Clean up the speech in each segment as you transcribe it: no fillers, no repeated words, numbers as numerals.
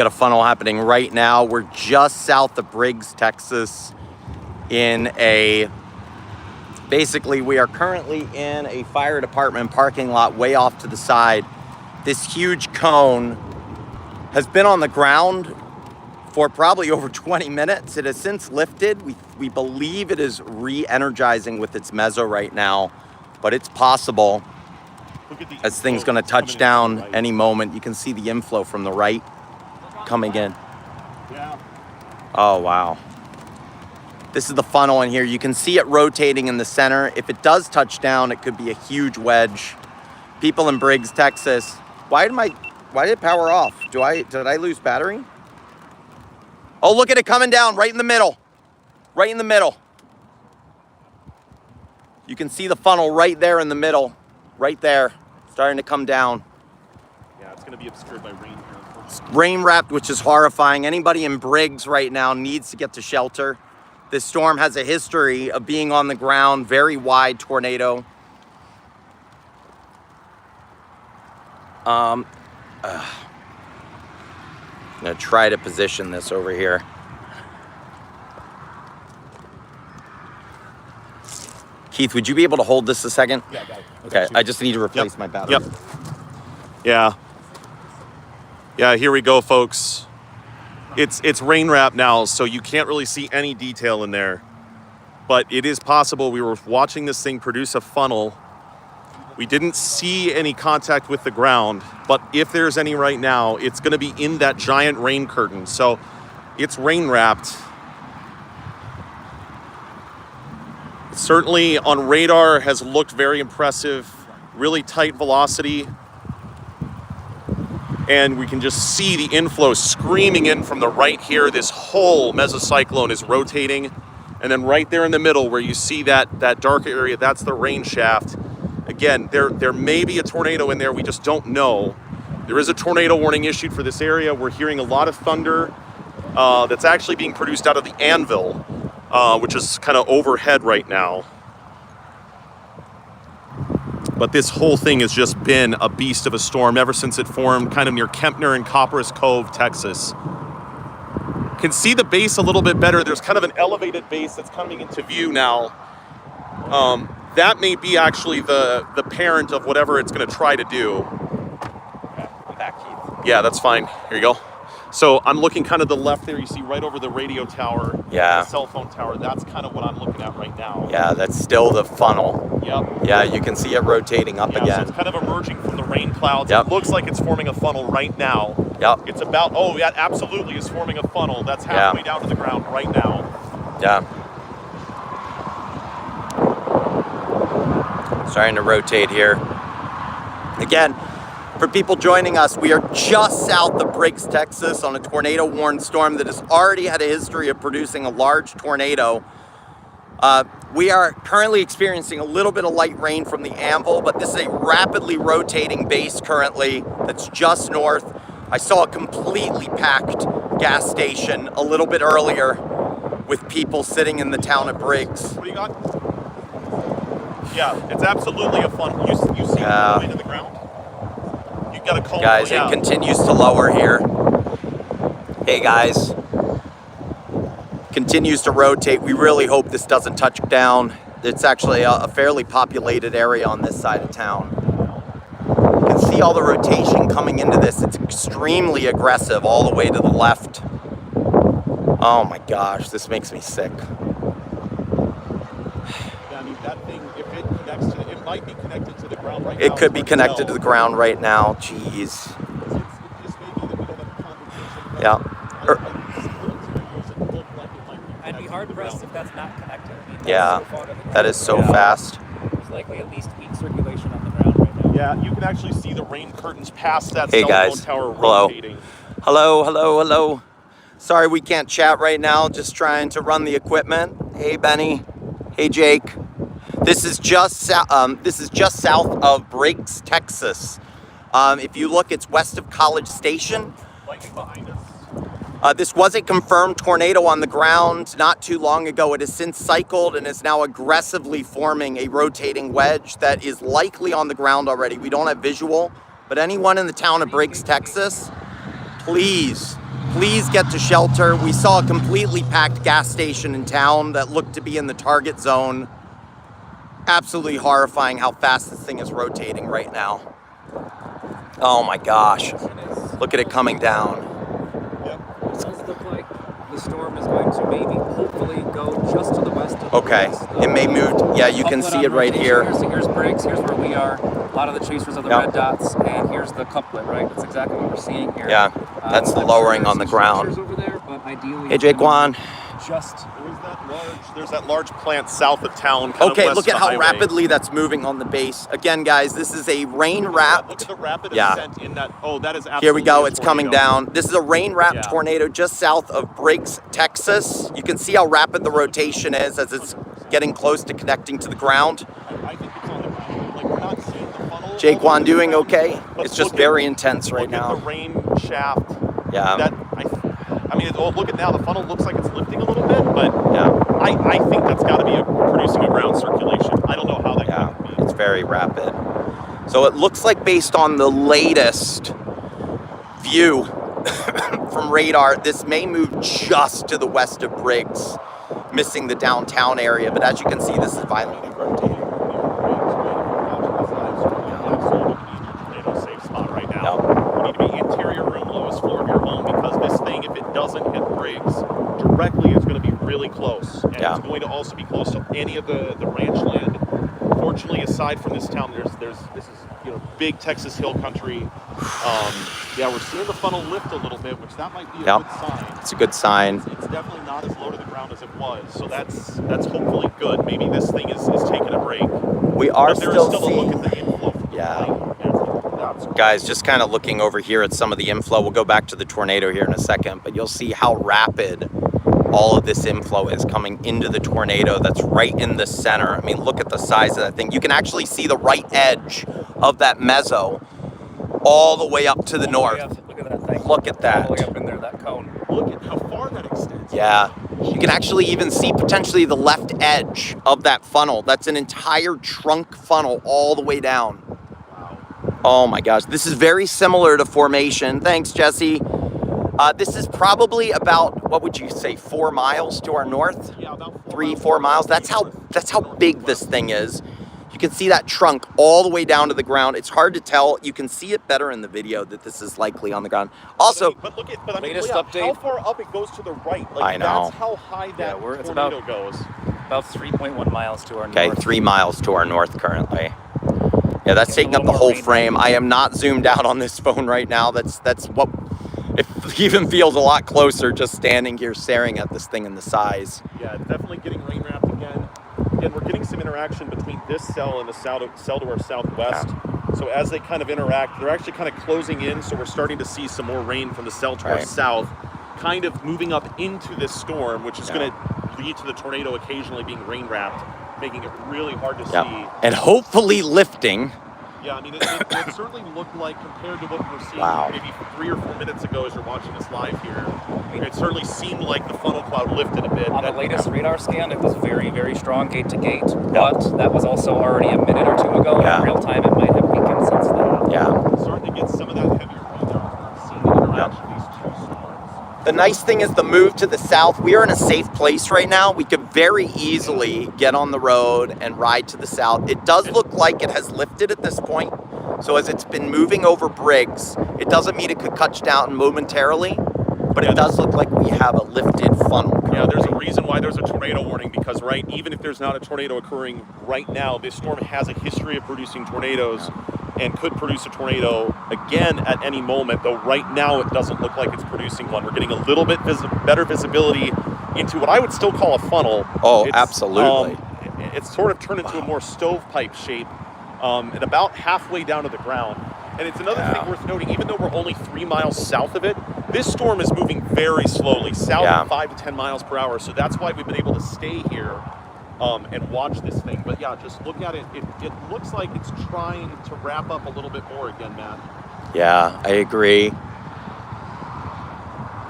Got a funnel happening right now. We're just south of Briggs, Texas, basically we are currently in a fire department parking lot way off to the side. This huge cone has been on the ground for probably over 20 minutes. It has since lifted. We believe it is re-energizing with its meso right now, but it's possible as things gonna touch down any moment. You can see the inflow from the right coming in. Yeah. Oh, wow. This is the funnel in here. You can see it rotating in the center. If it does touch down, it could be a huge wedge. People in Briggs, Texas. Why did it power off? Did I lose battery? Oh, look at it coming down right in the middle. Right in the middle. You can see the funnel right there in the middle. Right there. Starting to come down. Yeah, it's going to be obscured by rain here. Rain wrapped, which is horrifying. Anybody in Briggs right now needs to get to shelter. This storm has a history of being on the ground, very wide tornado. I'm gonna try to position this over here. Keith, would you be able to hold this a second? Yeah, got it. Okay, I just need to replace my battery. Yep. Yeah. Yeah, here we go, folks. It's rain wrap now, so you can't really see any detail in there. But it is possible. We were watching this thing produce a funnel. We didn't see any contact with the ground, but if there's any right now, it's going to be in that giant rain curtain. So it's rain wrapped. Certainly on radar has looked very impressive, really tight velocity. And we can just see the inflow screaming in from the right here. This whole mesocyclone is rotating. And then right there in the middle where you see that dark area, that's the rain shaft. Again, there may be a tornado in there, we just don't know. There is a tornado warning issued for this area. We're hearing a lot of thunder that's actually being produced out of the anvil, which is kind of overhead right now. But this whole thing has just been a beast of a storm ever since it formed kind of near Kempner and Copperas Cove, Texas. Can see the base a little bit better. There's kind of an elevated base that's coming into view now. That may be actually the parent of whatever it's going to try to do. Okay, I'm back, Keith. Yeah, that's fine. Here you go. So I'm looking kind of the left there. You see right over the radio tower, yeah, the cell phone tower. That's kind of what I'm looking at right now. Yeah, that's still the funnel. Yep. Yeah, you can see it rotating up again. So it's kind of emerging from the rain clouds. Yep. It looks like it's forming a funnel right now. Yep. It's about, oh, yeah, absolutely is forming a funnel. That's halfway down to the ground right now. Yeah. Starting to rotate here. Again, for people joining us, we are just south of Briggs, Texas on a tornado-warned storm that has already had a history of producing a large tornado. We are currently experiencing a little bit of light rain from the anvil, but this is a rapidly rotating base currently that's just north. I saw a completely packed gas station a little bit earlier with people sitting in the town of Briggs. What do you got? Yeah, it's absolutely a funnel. You see it all the way to the ground? You got a cone. Guys, it continues to lower here. Hey guys. Continues to rotate. We really hope this doesn't touch down. It's actually a fairly populated area on this side of town. You can see all the rotation coming into this. It's extremely aggressive all the way to the left. Oh my gosh, this makes me sick. Yeah, I mean, that thing, if it connects to it might be connected to the ground right now. It could be connected to the ground right now. Jeez. It just may be that we don't have a conversation. Yeah. I'd be hard pressed if that's not connected. I mean, Yeah, that is so fast. There's likely at least weak circulation on the ground right now. Yeah, you can actually see the rain curtains past that Hey cell guys. phone tower Hello. rotating. Hello, hello, hello. Sorry we can't chat right now. Just trying to run the equipment. Hey Benny. Hey Jake. This is just south of Briggs, Texas. If you look, it's west of College Station. Lightning behind us. This was a confirmed tornado on the ground not too long ago. It has since cycled and is now aggressively forming a rotating wedge that is likely on the ground already. We don't have visual, but anyone in the town of Briggs, Texas, please get to shelter. We saw a completely packed gas station in town that looked to be in the target zone. Absolutely horrifying how fast this thing is rotating right now. Oh my gosh. Look at it coming down. It does look like the storm is going to maybe hopefully go just to the west of Okay, it may move. Yeah, you can see it right here. Here's Briggs, here's where we are. A lot of the chasers are the red dots, and here's the couplet, right? That's exactly what we're seeing here. Yeah, that's the lowering on the ground. Over there, but ideally, hey, Jaquan. Just there's that large plant south of town. Okay, look at how rapidly that's moving on the base. Again, guys, this is a rain-wrapped. Look at the rapid ascent in that. Oh, that is absolutely. Here we go. It's coming down. This is a rain-wrapped tornado just south of Briggs, Texas. You can see how rapid the rotation is as it's getting close to connecting to the ground. I think it's on the ground. Like, we're not seeing the funnel. Jaquan doing okay? It's just very intense right now. Look at the rain shaft. Yeah. I mean, look at now. The funnel looks like it's lifting a little bit, but yeah, I think that's got to be producing a ground circulation. I don't know how that could be. It's very rapid. So it looks like, based on the latest view from radar, this may move just to the west of Briggs, missing the downtown area. But as you can see, this is violently rotating. Safe spot right now. You need to be interior room, lowest floor of your home, because this thing, if it doesn't hit Briggs directly, it's going to be really close, and it's going to also be close to any of the ranch land. Fortunately, aside from this town, this is big Texas hill country. We're seeing the funnel lift a little bit, which that might be a good sign. It's a good sign. It's definitely not as low to the ground as it was, so that's hopefully good. Maybe this thing is taking a break. We are still seeing. A look at the inflow from the right. Guys, just kind of looking over here at some of the inflow. We'll go back to the tornado here in a second, but you'll see how rapid all of this inflow is coming into the tornado that's right in the center. I mean, look at the size of that thing. You can actually see the right edge of that mezzo all the way up to the north. Look at that thing. Look at that. All the way up in there, that cone. Look at how far that extends. Yeah. You can actually even see potentially the left edge of that funnel. That's an entire trunk funnel all the way down. Oh my gosh, this is very similar to formation. Thanks, Jesse. This is probably about, what would you say, 4 miles to our north? Yeah, about 4 miles. That's how big this thing is. You can see that trunk all the way down to the ground. It's hard to tell. You can see it better in the video that this is likely on the ground. Also, but look at latest update. How far up it goes to the right. Like, I know. That's how high that it's tornado goes. About 3.1 miles to our north. okay, 3 miles to our north currently. Yeah, that's taking up the whole frame. I am not zoomed out on this phone right now. That's what it even feels a lot closer just standing here staring at this thing in the size. Yeah, it's definitely getting rain wrapped again. And we're getting some interaction between this cell and the cell to our southwest. Yeah. So as they kind of interact, they're actually kind of closing in. So we're starting to see some more rain from the cell to our south, kind of moving up into this storm, which is going to lead to the tornado occasionally being rain wrapped, making it really hard to see. And hopefully lifting. Yeah, I mean, it certainly looked like, compared to what we were seeing maybe 3 or 4 minutes ago as you're watching us live here, it certainly seemed like the funnel cloud lifted a bit. On the latest radar scan, it was very, very strong gate to gate, but that was also already a minute or 2 ago. In real time, it might have weakened since then. Yeah. Starting to get some of that heavier rain there. Seeing the interaction of these two storms. The nice thing is the move to the south. We are in a safe place right now. We could very easily get on the road and ride to the south. It does look like it has lifted at this point. So as it's been moving over Briggs, it doesn't mean it could touch down momentarily, but it does look like we have a lifted funnel. Yeah, there's a reason why there's a tornado warning, because even if there's not a tornado occurring right now, this storm has a history of producing tornadoes and could produce a tornado again at any moment, though right now it doesn't look like it's producing one. We're getting a little bit better visibility into what I would still call a funnel. Oh, absolutely. It's sort of turned into a more stovepipe shape and about halfway down to the ground. And it's another thing worth noting, even though we're only 3 miles south of it, this storm is moving very slowly, south of 5 to 10 miles per hour. So that's why we've been able to stay here and watch this thing. But yeah, just look at it. It looks like it's trying to wrap up a little bit more again, Matt. Yeah, I agree.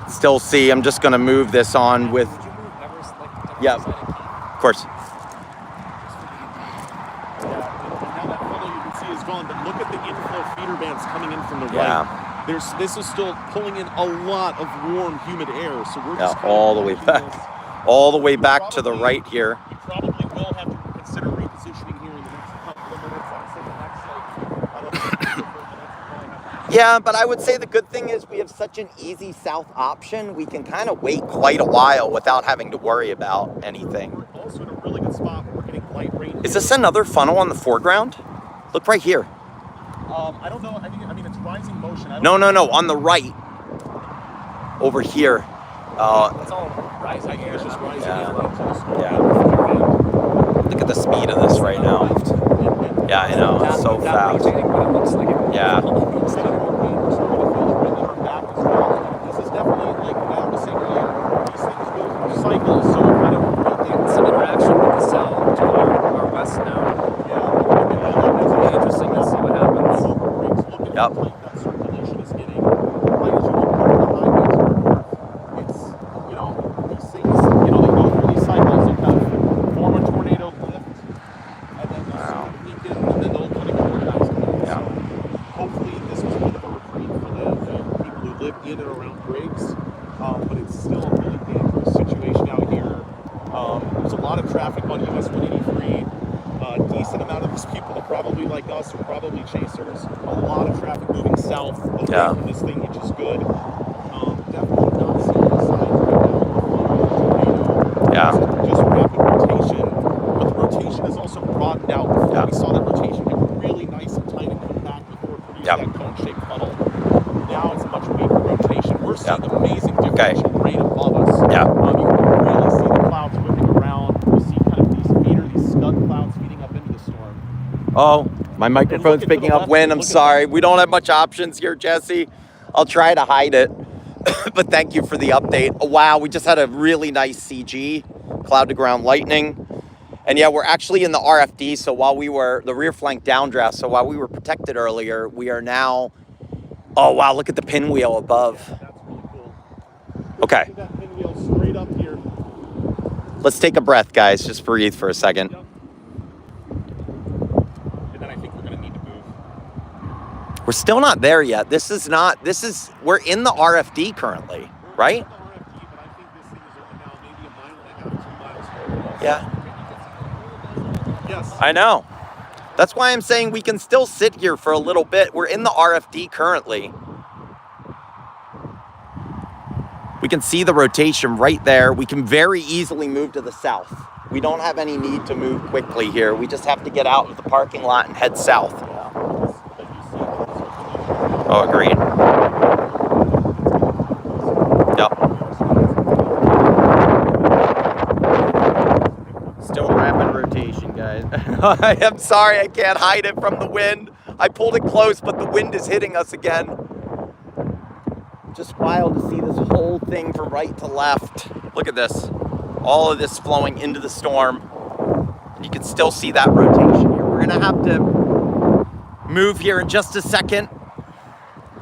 Still see, I'm just going to move this on with... Yeah, of course. Now that funnel you can see is gone, but look at the inflow feeder bands coming in from the right. This is still pulling in a lot of warm, humid air. So we're just all the way back. All the way back to the right here. You probably will have to consider repositioning here in the next couple of minutes. I'd say the next, I don't know. Yeah, but I would say the good thing is we have such an easy south option. We can kind of wait quite a while without having to worry about anything. We're also in a really good spot. We're getting light rain. Is this another funnel on the foreground? Look right here. I don't know. I mean, it's rising motion. No, on the right. Over here. It's all rising. I think it's just rising. Yeah. Look at the speed of this right now. Yeah, I know. It's so fast. Yeah. This is definitely, like I was saying earlier, these things go through cycles, so kind of some interaction with the cell to our west now. Yeah. It'll be interesting to see what happens. Yep. That circulation is getting, right as you look over the highways or north, it's, these things, they go through these cycles and kind of form a tornado lift, and then they'll sort of peak in, and then they'll kind of go back to north. Yeah. So hopefully this was a bit of a reprieve for the people who live in and around Briggs, but it's still a really dangerous situation out here. There's a lot of traffic on US 183. Decent amount of these people are probably like us, are probably chasers. A lot of traffic moving south away from this thing, which is good. Definitely not seeing the signs right now. Just rapid rotation, but the rotation is also broadened out. Before we saw that rotation get really nice and tight and come back before it produced that cone-shaped funnel. Now it's a much weaker rotation. We're seeing amazing differential rate above us. Yeah. You can really see the clouds whipping around. You see kind of these scud clouds feeding up into the storm. Oh, my microphone's picking up wind. I'm sorry. We don't have much options here, Jesse. I'll try to hide it. But thank you for the update. Oh, wow, we just had a really nice CG, cloud to ground lightning. And yeah, we're actually in the RFD. So while we were the rear flank downdraft, so while we were protected earlier, we are now. Oh, wow, look at the pinwheel above. Yeah, that's really cool. Okay. That pinwheel straight up here. Let's take a breath, guys. Just breathe for a second. Yep. And then I think we're going to need to move. We're still not there yet. We're in the RFD currently, right? We're in the RFD, but I think this thing is open now, maybe a mile and a half, 2 miles. Yeah. Yes. I know. That's why I'm saying we can still sit here for a little bit. We're in the RFD currently. We can see the rotation right there. We can very easily move to the south. We don't have any need to move quickly here. We just have to get out of the parking lot and head south. Oh, agreed. Yep. Still rapid rotation, guys. I'm sorry, I can't hide it from the wind. I pulled it close, but the wind is hitting us again. Just wild to see this whole thing from right to left. Look at this. All of this flowing into the storm. And you can still see that rotation here. We're gonna have to move here in just a second.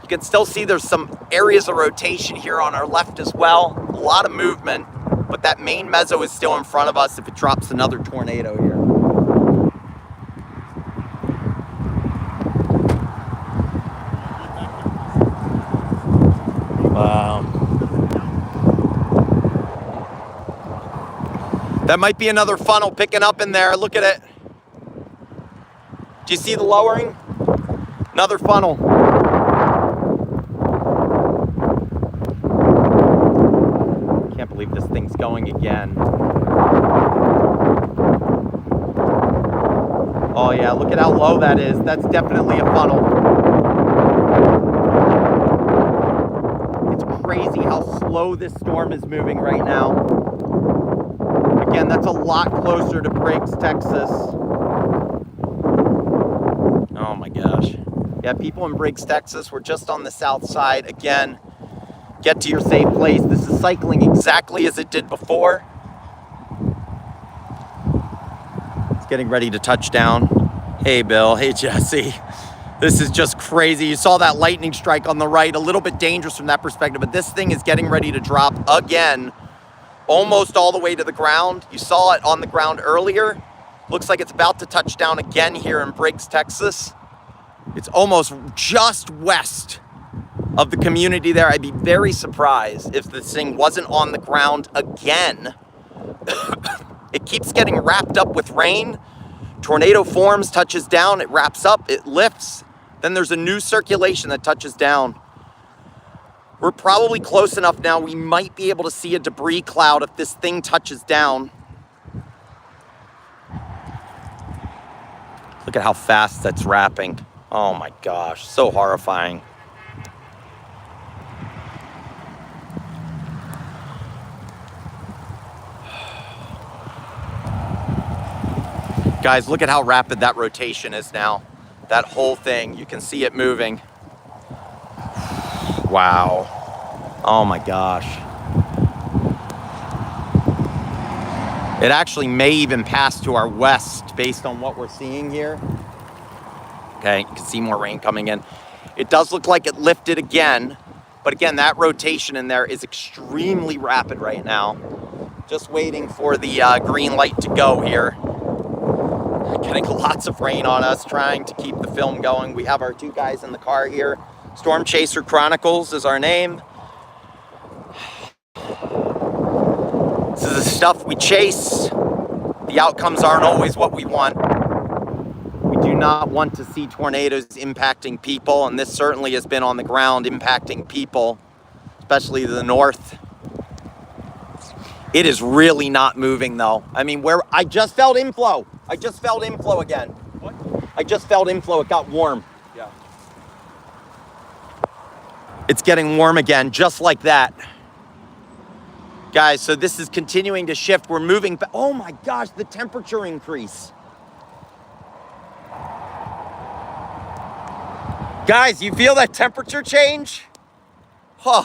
You can still see there's some areas of rotation here on our left as well. A lot of movement, but that main mezzo is still in front of us if it drops another tornado here. Wow. That might be another funnel picking up in there. Look at it. Do you see the lowering? Another funnel. Can't believe this thing's going again. Oh yeah, look at how low that is. That's definitely a funnel. It's crazy how slow this storm is moving right now. Again, that's a lot closer to Briggs, Texas. Oh my gosh. Yeah, people in Briggs, Texas, we're just on the south side. Again, get to your safe place. This is cycling exactly as it did before. It's getting ready to touch down. Hey, Bill. Hey, Jesse. This is just crazy. You saw that lightning strike on the right, a little bit dangerous from that perspective, but this thing is getting ready to drop again, almost all the way to the ground. You saw it on the ground earlier. Looks like it's about to touch down again here in Briggs, Texas. It's almost just west of the community there. I'd be very surprised if this thing wasn't on the ground again. It keeps getting wrapped up with rain. Tornado forms, touches down, it wraps up, it lifts. Then there's a new circulation that touches down. We're probably close enough now, we might be able to see a debris cloud if this thing touches down. Look at how fast that's wrapping. Oh my gosh, so horrifying. Guys, look at how rapid that rotation is now. That whole thing, you can see it moving. Wow. Oh my gosh. It actually may even pass to our west based on what we're seeing here. Okay, you can see more rain coming in. It does look like it lifted again, but again, that rotation in there is extremely rapid right now. Just waiting for the green light to go here. Getting lots of rain on us, trying to keep the film going. We have our two guys in the car here. Storm Chaser Chronicles is our name. This is the stuff we chase. The outcomes aren't always what we want. We do not want to see tornadoes impacting people, and this certainly has been on the ground impacting people, especially the north. It is really not moving though. I mean, I just felt inflow. I just felt inflow again. What? I just felt inflow. It got warm. Yeah. It's getting warm again, just like that. Guys, so this is continuing to shift. We're moving back. Oh my gosh, the temperature increase. Guys, you feel that temperature change? Huh.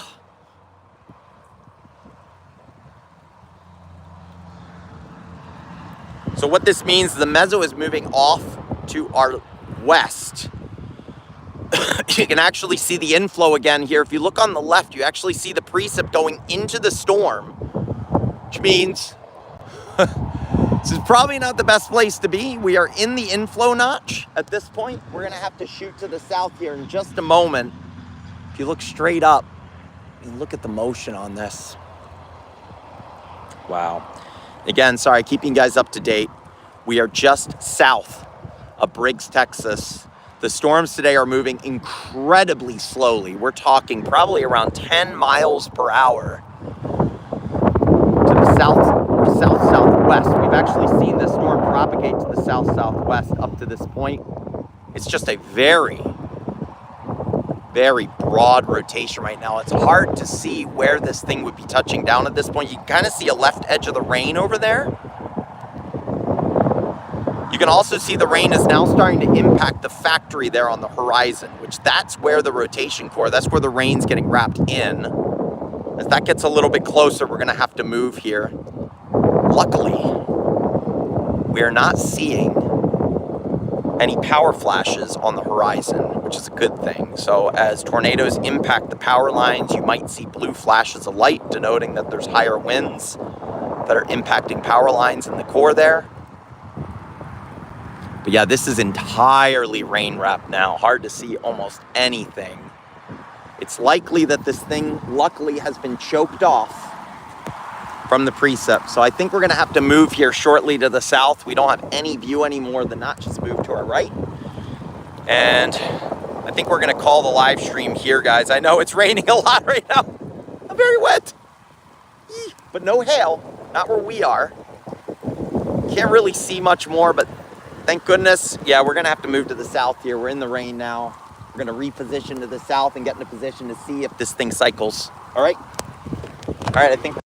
So what this means is the meso is moving off to our west. You can actually see the inflow again here. If you look on the left, you actually see the precip going into the storm, which means this is probably not the best place to be. We are in the inflow notch at this point. We're going to have to shoot to the south here in just a moment. If you look straight up, and look at the motion on this. Wow. Again, sorry, keeping you guys up to date. We are just south of Briggs, Texas. The storms today are moving incredibly slowly. We're talking probably around 10 miles per hour to the south or south-southwest. We've actually seen this storm propagate to the south-southwest up to this point. It's just a very, very broad rotation right now. It's hard to see where this thing would be touching down at this point. You can kind of see a left edge of the rain over there. You can also see the rain is now starting to impact the factory there on the horizon, which that's where the rotation core, that's where the rain's getting wrapped in. As that gets a little bit closer, we're gonna have to move here. Luckily, we are not seeing any power flashes on the horizon, which is a good thing. So as tornadoes impact the power lines, you might see blue flashes of light denoting that there's higher winds that are impacting power lines in the core there. But yeah, this is entirely rain wrapped now. Hard to see almost anything. It's likely that this thing, luckily, has been choked off from the precip. So I think we're gonna have to move here shortly to the south. We don't have any view anymore. The notch has moved to our right. And I think we're gonna call the live stream here, guys. I know it's raining a lot right now. I'm very wet. But no hail, not where we are. Can't really see much more, but thank goodness. Yeah, we're gonna have to move to the south here. We're in the rain now. We're gonna reposition to the south and get in a position to see if this thing cycles. All right? All right, I think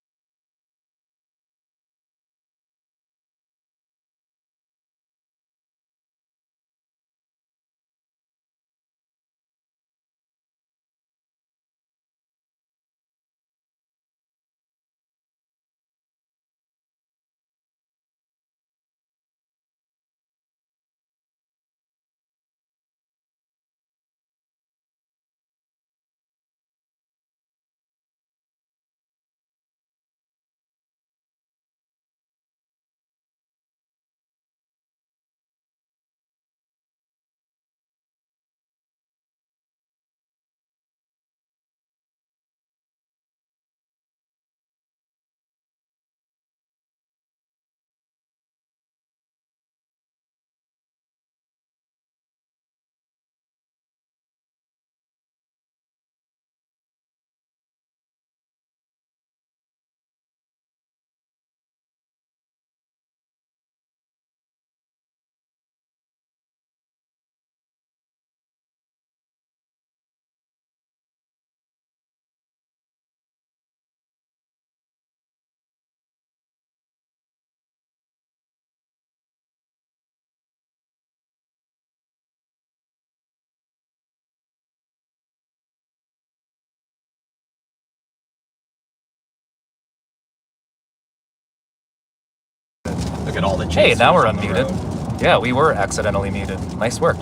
at all the chasers. Hey, now we're on the unmuted. road. Yeah, we were accidentally muted. Nice work.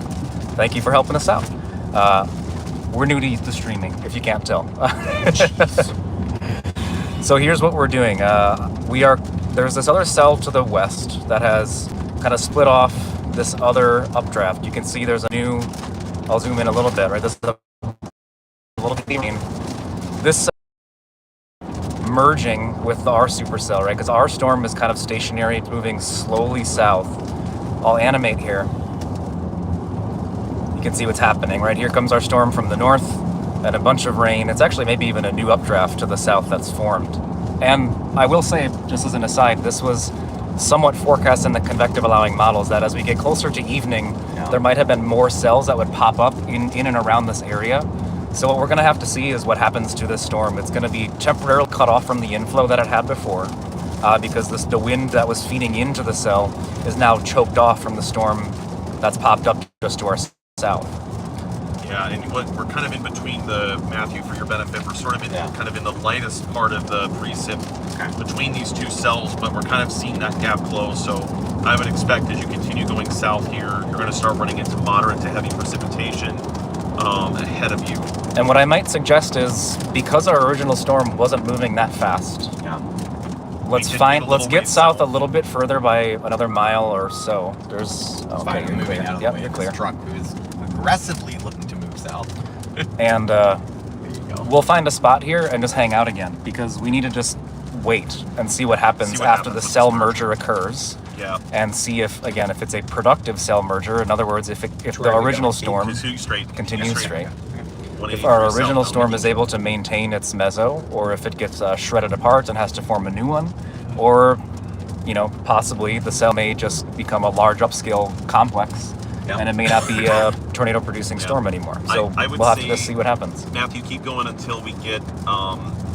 Thank you for helping us out. We're new to the streaming, if you can't tell. So here's what we're doing. There's this other cell to the west that has kind of split off this other updraft. You can see there's a new, I'll zoom in a little bit, right? This is a little bit, this merging with our supercell, right? Because our storm is kind of stationary, it's moving slowly south. I'll animate here. You can see what's happening, right? Here comes our storm from the north, and a bunch of rain. It's actually maybe even a new updraft to the south that's formed. And I will say, just as an aside, this was somewhat forecast in the convective allowing models that as we get closer to evening, there might have been more cells that would pop up in and around this area. So what we're going to have to see is what happens to this storm. It's going to be temporarily cut off from the inflow that it had before, because the wind that was feeding into the cell is now choked off from the storm that's popped up just to our south. Yeah, and we're kind of in between Matthew, for your benefit, we're sort of in kind of in the lightest part of the precip between these two cells, but we're kind of seeing that gap close. So I would expect as you continue going south here, you're going to start running into moderate to heavy precipitation ahead of you. And what I might suggest is, because our original storm wasn't moving that fast, let's get south a little bit further by another mile or so. There's Okay, you're moving out of the way. You're clear. This truck who is aggressively looking to move south. And we'll find a spot here and just hang out again, because we need to just wait and see what happens after the cell merger occurs. Yeah. And see if it's a productive cell merger. In other words, if the original storm continues straight. If our original storm is able to maintain its meso, or if it gets shredded apart and has to form a new one, or possibly the cell may just become a large upscale complex, and it may not be a tornado-producing storm anymore. So we'll have to just see what happens. Matthew, keep going until we get,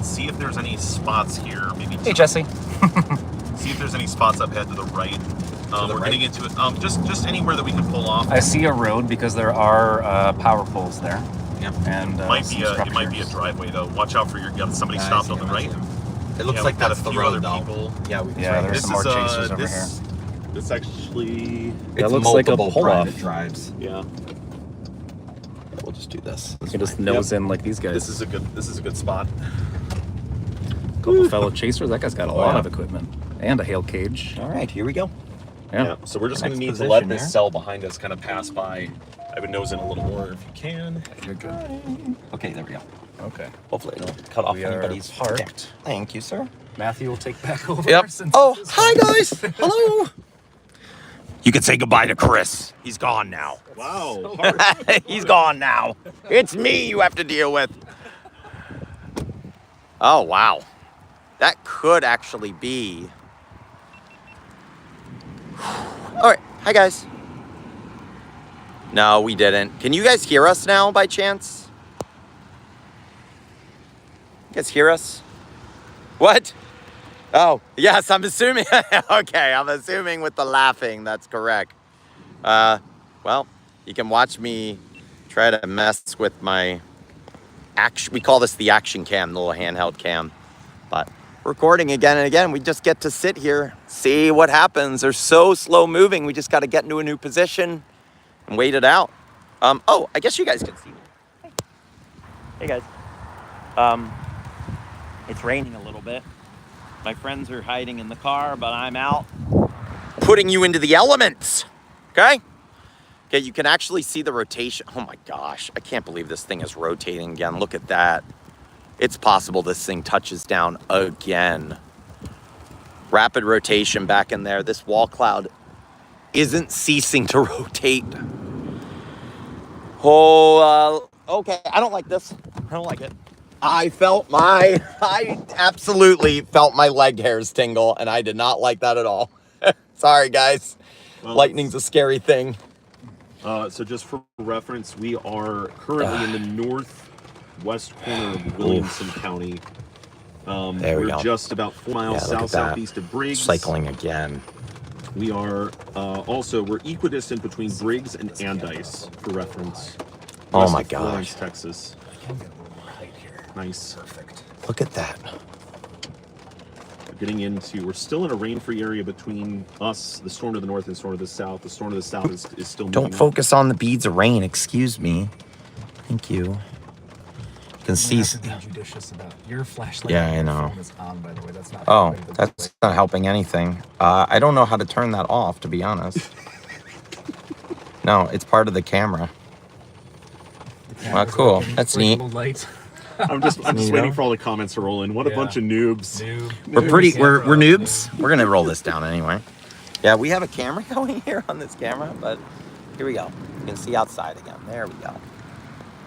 see if there's any spots here. Maybe. Hey, Jesse. See if there's any spots up ahead to the right. We're getting into it. Just anywhere that we can pull off. I see a road because there are power poles there. Yep. And it might be a driveway though. Watch out for somebody stopped on the right. It looks like that's the road though. Yeah, there's some more chasers over here. This actually... That looks like a pull-off. drives. Yeah. We'll just do this. You can just nose in like these guys. This is a good spot. Couple fellow chasers. That guy's got a lot of equipment and a hail cage. All right, here we go. Yeah. So we're just going to need to position let this here. cell behind us kind of pass by. I would nose in a little more if you can. You're good. Okay, there we go. Okay. Hopefully it'll cut off We are anybody's parked. Okay. Thank you, sir. Matthew will take back over. Yep. since Oh, this is hi guys. Hello. You can say goodbye to Chris. He's gone now. Wow. He's gone now. It's me you have to deal with. Oh, wow. That could actually be... All right. Hi, guys. No, we didn't. Can you guys hear us now, by chance? You guys hear us? What? Oh, yes, I'm assuming. Okay, I'm assuming with the laughing, that's correct. Well, you can watch me try to mess with my action. We call this the action cam, the little handheld cam. But recording again and again, we just get to sit here, see what happens. They're so slow moving. We just got to get into a new position and wait it out. Oh, I guess you guys can see me. Hey guys. It's raining a little bit. My friends are hiding in the car, but I'm out putting you into the elements. Okay? Okay, you can actually see the rotation. Oh my gosh, I can't believe this thing is rotating again. Look at that. It's possible this thing touches down again. Rapid rotation back in there. This wall cloud isn't ceasing to rotate. Oh, okay, I don't like this. I don't like it. I absolutely felt my leg hairs tingle, and I did not like that at all. Sorry, guys. Well, lightning's a scary thing. So just for reference, we are currently in the northwest corner of Williamson County. There we go. We're just about 4 miles southeast of Briggs. Cycling again. We are we're equidistant between Briggs and Andice, for reference. Oh my West of Florence, gosh. Texas. Nice. Perfect. Look at that. Good we're still in a rain-free area between us, the storm to the north and storm to the south. The storm to the south is still moving. Don't focus on the beads of rain, excuse me. Thank you. You can see. Have to be judicious about your flashlight. Yeah, I know. Is on, by the way. That's not Oh, that's not helping anything. I don't know how to turn that off, to be honest. No, it's part of the camera. Well, cool. That's neat. Light. I'm just waiting for all the comments to roll in. What a bunch of noobs. We're noobs. We're gonna roll this down anyway. Yeah, we have a camera going here on this camera, but here we go. You can see outside again. There we go.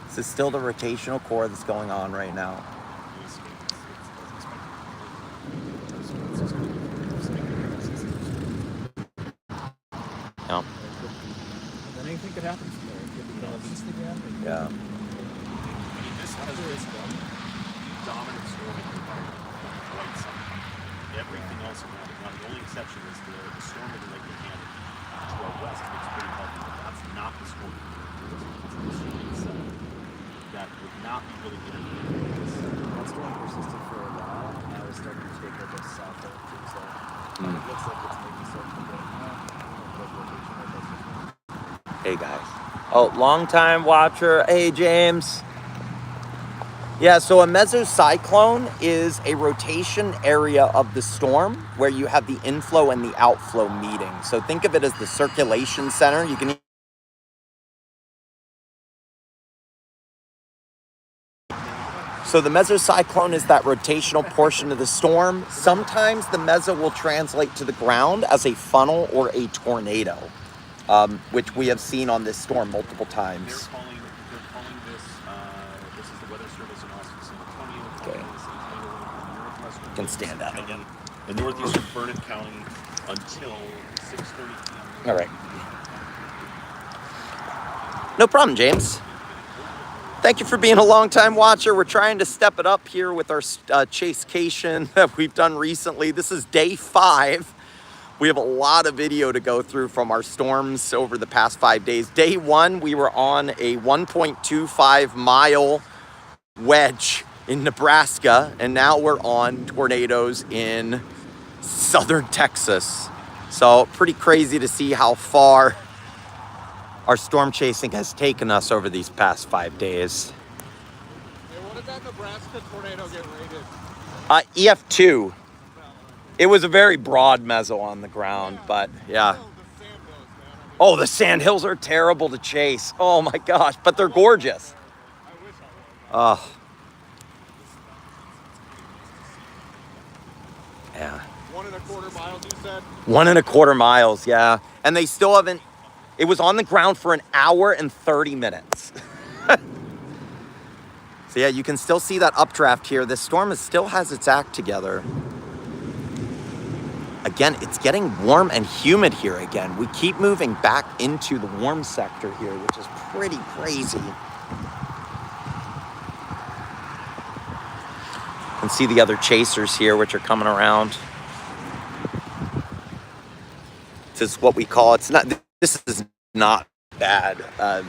This is still the rotational core that's going on right now. No. Then anything could happen from there. It could become a beast again. Yeah. This has this dominant storm in quite some time. Everything else around it. Now, the only exception is the storm of the Lake Mechanic to our west looks pretty healthy, but that's not the storm. It's the storm itself that would not be really interfering with this. That storm persisted for a while, and now it's starting to take up south of Tucson. It looks like it's maybe starting to get Hey guys. Oh, long time watcher. Hey James. Yeah, so a mesocyclone is a rotation area of the storm where you have the inflow and the outflow meeting. So think of it as the circulation center. You can So the mesocyclone is that rotational portion of the storm. Sometimes the meso will translate to the ground as a funnel or a tornado, which we have seen on this storm multiple times. They're calling this is the Weather Service in Austin, San Antonio. Okay. You can stand out again. In northeastern Burnett County until 6:30 p.m. All right. No problem, James. Thank you for being a long-time watcher. We're trying to step it up here with our chasecation that we've done recently. This is day 5. We have a lot of video to go through from our storms over the past 5 days. Day 1, we were on a 1.25 mile wedge in Nebraska, and now we're on tornadoes in southern Texas. So pretty crazy to see how far our storm chasing has taken us over these past 5 days. Hey, what did that Nebraska tornado get rated? EF2. It was a very broad meso on the ground, but yeah. Oh, the sand hills are terrible to chase. Oh my gosh, but they're gorgeous. Oh. Yeah. 1.25 miles, you said? 1.25 miles, yeah. And they still haven't. It was on the ground for 1 hour and 30 minutes. So yeah, you can still see that updraft here. This storm still has its act together. Again, it's getting warm and humid here again. We keep moving back into the warm sector here, which is pretty crazy. You can see the other chasers here, which are coming around. This is what we call, this is not bad,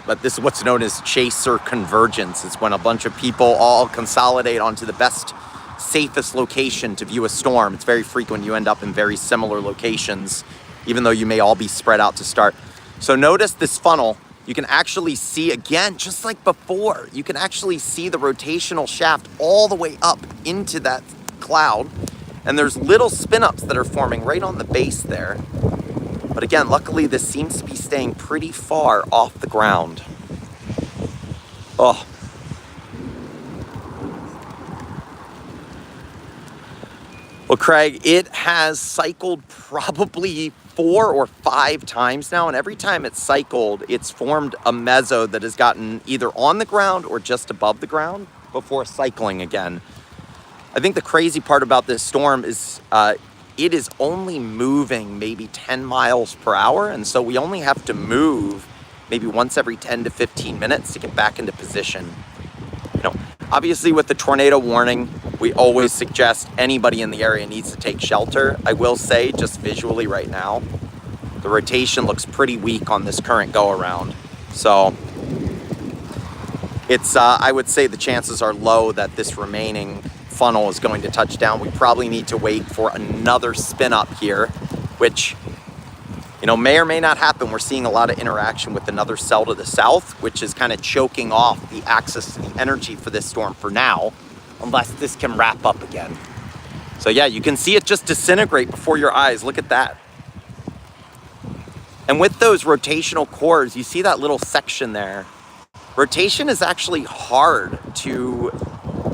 but this is what's known as chaser convergence. It's when a bunch of people all consolidate onto the best, safest location to view a storm. It's very frequent you end up in very similar locations, even though you may all be spread out to start. So notice this funnel. You can actually see, again, just like before, you can actually see the rotational shaft all the way up into that cloud. And there's little spin-ups that are forming right on the base there. But again, luckily this seems to be staying pretty far off the ground. Oh. Well, Craig, it has cycled probably 4 or 5 times now, and every time it's cycled, it's formed a meso that has gotten either on the ground or just above the ground before cycling again. I think the crazy part about this storm is it is only moving maybe 10 miles per hour, and so we only have to move maybe once every 10 to 15 minutes to get back into position. You know, obviously with the tornado warning, we always suggest anybody in the area needs to take shelter. I will say, just visually right now, the rotation looks pretty weak on this current go-around. So it's, I would say the chances are low that this remaining funnel is going to touch down. We probably need to wait for another spin up here, which, you know, may or may not happen. We're seeing a lot of interaction with another cell to the south, which is kind of choking off the access to the energy for this storm for now, unless this can wrap up again. So yeah, you can see it just disintegrate before your eyes. Look at that. And with those rotational cores, you see that little section there. Rotation is actually hard to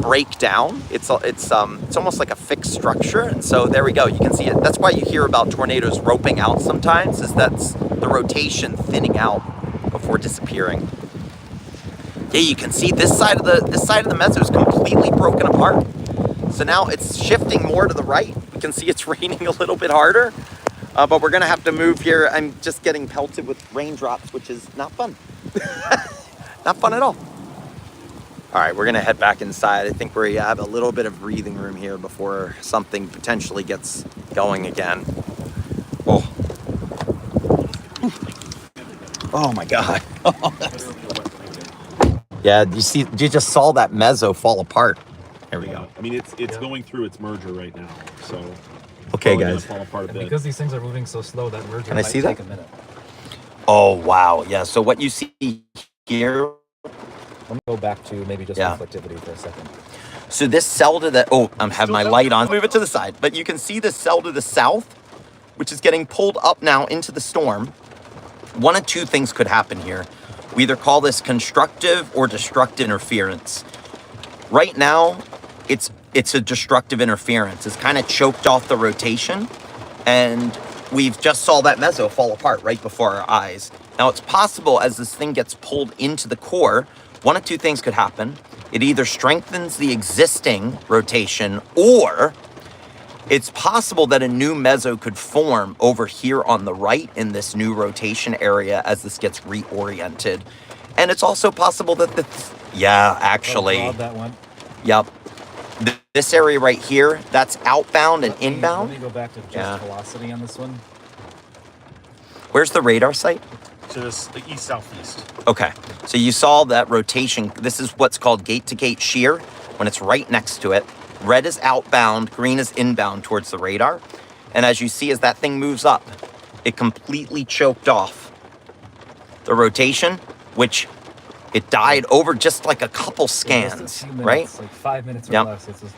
break down. It's almost like a fixed structure. And so there we go. You can see it. That's why you hear about tornadoes roping out sometimes, is that's the rotation thinning out before disappearing. Yeah, you can see this side of the meso is completely broken apart. So now it's shifting more to the right. You can see it's raining a little bit harder, but we're gonna have to move here. I'm just getting pelted with raindrops, which is not fun. Not fun at all. All right, we're gonna head back inside. I think we have a little bit of breathing room here before something potentially gets going again. Oh, oh my God. Yeah, you just saw that meso fall apart. There we go. I mean, it's going through its merger right now, so. Okay, guys. Fall apart a bit. Because these things are moving so slow, that merger Can I might see that? take a minute. Oh, wow. Yeah, so what you see here. Let me go back to maybe just reflectivity for a second. So this cell to the, I have my light on. Move it to the side. But you can see the cell to the south, which is getting pulled up now into the storm. One of two things could happen here. We either call this constructive or destructive interference. Right now, it's a destructive interference. It's kind of choked off the rotation, and we've just saw that meso fall apart right before our eyes. Now, it's possible as this thing gets pulled into the core, one of two things could happen. It either strengthens the existing rotation, or it's possible that a new meso could form over here on the right in this new rotation area as this gets reoriented. And it's also possible that actually, that one. Yep. This area right here, that's outbound and inbound. Let me go back to just velocity on this one. Where's the radar site? To the east-southeast. Okay, so you saw that rotation. This is what's called gate-to-gate shear when it's right next to it. Red is outbound, green is inbound towards the radar. And as you see, as that thing moves up, it completely choked off the rotation, which it died over just like a couple scans, right? Like 5 minutes or less. It's just,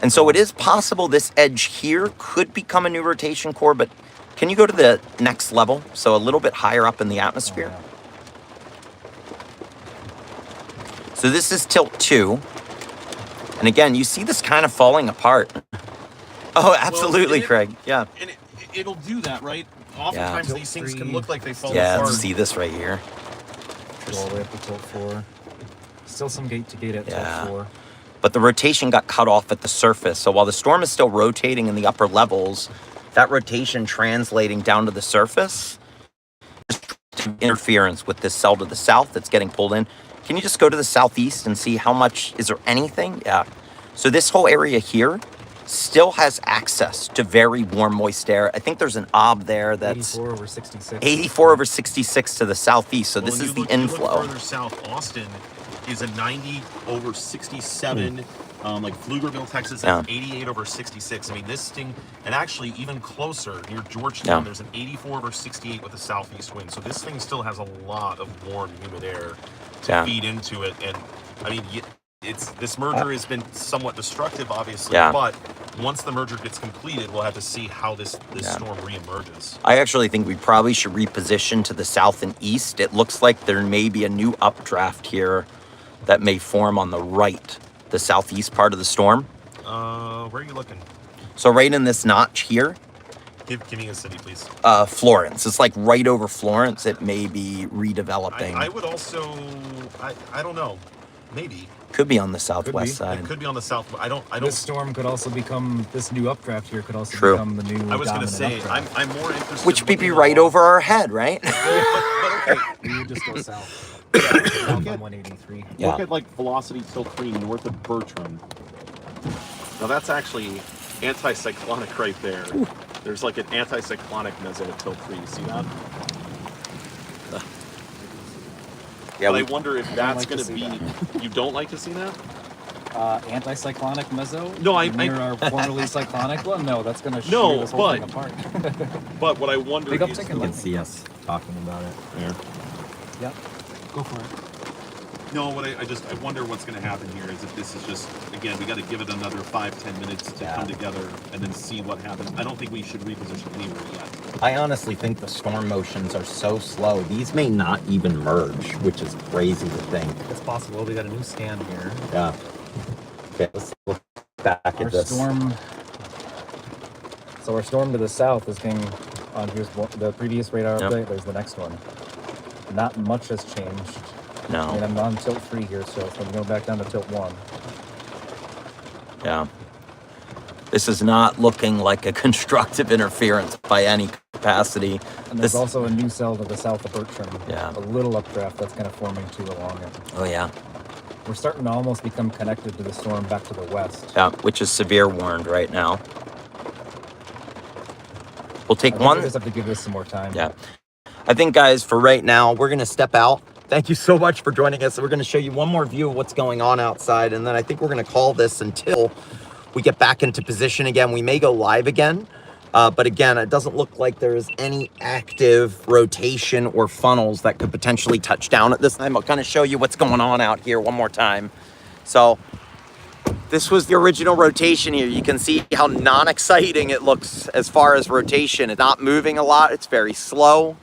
and so it is possible this edge here could become a new rotation core, but can you go to the next level? So a little bit higher up in the atmosphere. Oh, yeah. So this is tilt 2. And again, you see this kind of falling apart. Oh, absolutely, Craig. Yeah. And it'll do that, right? Oftentimes these things can look like they fall apart. apart. Yeah, see this right here. All the way up to tilt 4. Still some gate to gate at tilt 4. But the rotation got cut off at the surface. So while the storm is still rotating in the upper levels, that rotation translating down to the surface is interference with this cell to the south that's getting pulled in. Can you just go to the southeast and see how much, is there anything? Yeah. So this whole area here still has access to very warm, moist air. I think there's an ob there that's 84 over 66. 84 over 66 to the southeast. So this is the inflow. You look further south, Austin is a 90 over 67. Like Pflugerville, Texas, is 88 over 66. I mean, this thing, and actually even closer near Georgetown, there's an 84 over 68 with a southeast wind. So this thing still has a lot of warm, humid air to feed into it. And I mean, this merger has been somewhat destructive, obviously, but once the merger gets completed, we'll have to see how this storm reemerges. I actually think we probably should reposition to the south and east. It looks like there may be a new updraft here that may form on the right, the southeast part of the storm. Where are you looking? So right in this notch here. Give me a city, please. Florence. It's like right over Florence. It may be redeveloping. I would also, I don't know, maybe. Could be on the southwest side. It could be on the south. I don't. This storm could also become, this new updraft here could also become the new. I was going to say, I'm more interested. Which would be right over our head, right? but okay. We would just go south. South on 183. Yeah. Look at like velocity tilt 3 north of Bertram. Now that's actually anticyclonic right there. Ooh. There's like an anticyclonic meso at tilt 3. You see that? Yeah, but I wonder if that's going to be. You don't like to see that? Anticyclonic mezzo? No, near our formerly cyclonic one? No, that's going to No, shoot this whole thing but- apart. But what I wonder Big is... uptick You in can light. see us talking about it. There. Yep. Go for it. No, what I wonder what's going to happen here is if this is just, again, we got to give it another 5-10 minutes to come together and then see what happens. I don't think we should reposition anywhere yet. I honestly think the storm motions are so slow. These may not even merge, which is crazy to think. It's possible. We got a new scan here. Yeah. Okay, let's look back Our at this. storm. So our storm to the south is being on here's the previous radar Yep. update. There's the next one. Not much has changed. I mean, No. I'm on tilt 3 here, so I'm going back down to tilt 1. Yeah. This is not looking like a constructive interference by any capacity. And there's This, also a new cell to the south of Bertram. Yeah. A little updraft that's kind of forming too along it. oh yeah. We're starting to almost become connected to the storm back to the west. Yeah, which is severe warned right now. We'll take I think one. we just have to give this some more time. Yeah. I think, guys, for right now, we're going to step out. Thank you so much for joining us. We're going to show you one more view of what's going on outside, and then I think we're going to call this until we get back into position again. We may go live again, but again, it doesn't look like there's any active rotation or funnels that could potentially touch down at this time. I'll kind of show you what's going on out here one more time. So this was the original rotation here. You can see how non-exciting it looks as far as rotation. It's not moving a lot. It's very slow.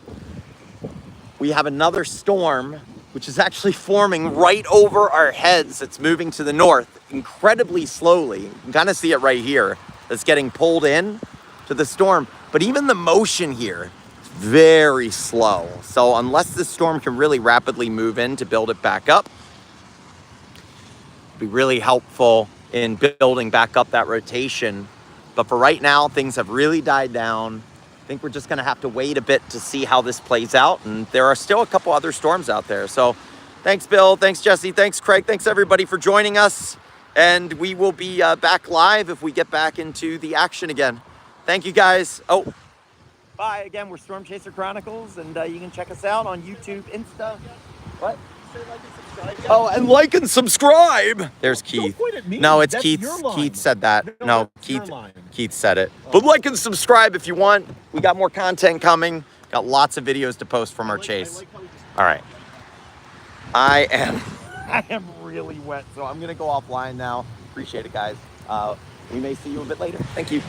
We have another storm, which is actually forming right over our heads. It's moving to the north incredibly slowly. You can kind of see it right here. It's getting pulled in to the storm. But even the motion here is very slow. So unless this storm can really rapidly move in to build it back up, it'd be really helpful in building back up that rotation. But for right now, things have really died down. I think we're just going to have to wait a bit to see how this plays out. And there are still a couple other storms out there. So thanks, Bill. Thanks, Jesse. Thanks, Craig. Thanks, everybody, for joining us. And we will be back live if we get back into the action again. Thank you, guys. Oh, bye. Again, we're Storm Chaser Chronicles. And you can check us out on YouTube, Insta. What? Oh, and like and subscribe. There's Keith. point at me. No, it's That's Keith. your line. Keith said that. No, that's your Keith. line. Keith said it. But like and subscribe if you want. We got more content coming. Got lots of videos to post from our chase. All right. I am really wet, so I'm gonna go offline now. Appreciate it, guys. We may see you a bit later. Thank you.